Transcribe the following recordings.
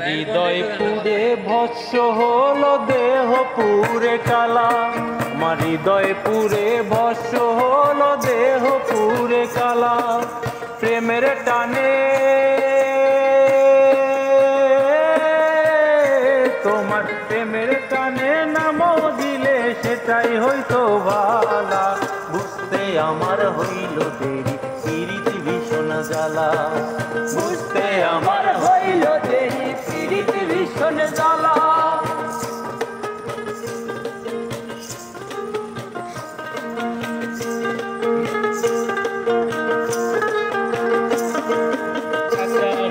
হৃদয় পুরে ভস্য হলো দেহ পুরে কালা, আমার হৃদয় পুরে ভস্য হলো দেহ পুরে কালা। প্রেমের টানে তোমার প্রেমের টানে নাম দিলে সেটাই হইতো ভালা। বুঝতে আমার হইল দেরি পিরিত ভীষণ জ্বালা, বুঝতে আমার হইল দেরি পিরিত ভীষণ জ্বালা।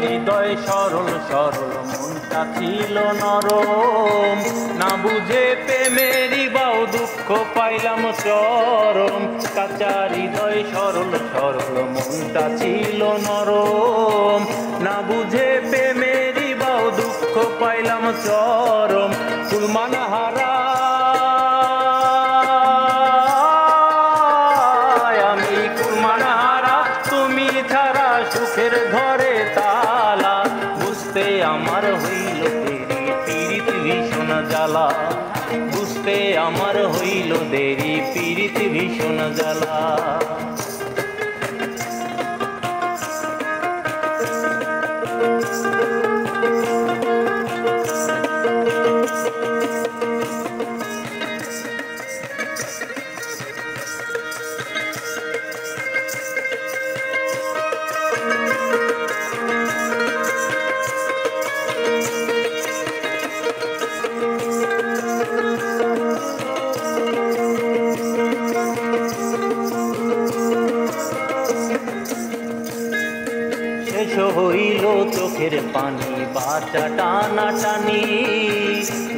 হৃদয় সরল সরল মনটা ছিল নরম, না বুঝে প্রেমেরই বাউ দুঃখ পাইলাম চরম। কাঁচা হৃদয় সরল সরল মনটা ছিল নরম, না বুঝে প্রেমেরই বাউ দুঃখ পাইলাম চরম। কুলমান হারা আমি কুলমান হারা, তুমি ছাড়া সুখের ঘরে তালা। বুঝতে আমার হইল দেরি পিরিত ভীষণ জ্বালা, বুঝতে আমার হইল দেরি পিরিত ভীষণ জ্বালা। শেষ হইল চোখের পানি বাঁচা টানা টানি,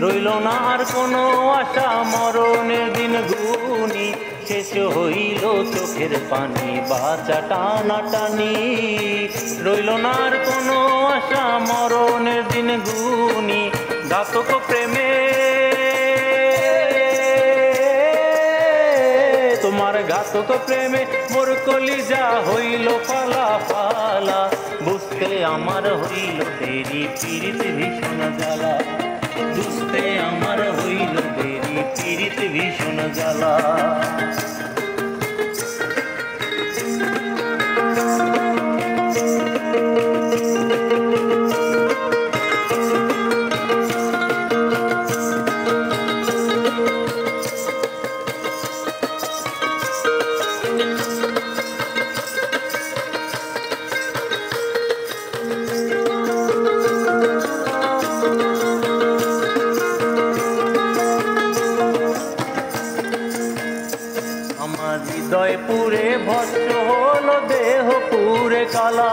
রইল না আর কোনো আশা মরণের দিন গুনি। শেষ হইল চোখের পানি বাঁচা টানা টানি, রইল না আর কোনো আশা মরণের দিন গুনি। ঘাতক প্রেমে তোমার ঘাতক প্রেমে মোর কলিজা হইল ফালা ফালা। বুঝতে আমার হইল দেরি পিরিত ভীষণ জ্বালা, বুঝতে আমার হইল দেরি পিরিত ভীষণ জ্বালা। আমার হৃদয় পুরে ভস্য হলো দেহ পুরে কালা,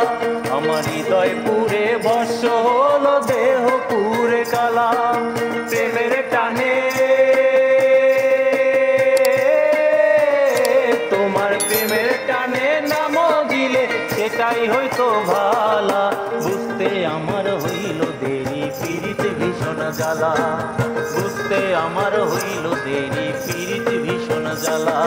আমার হৃদয় পুরে ভস্য হলো দেহ পুরে কালা। প্রেমের টানে তোমার প্রেমের টানে নাম দিলে সেটাই হইতো ভালা। বুঝতে আমার হইল দেরি পিরিত ভীষণ জ্বালা, বুঝতে আমার হইল দেরি পিরিত ভীষণ জ্বালা।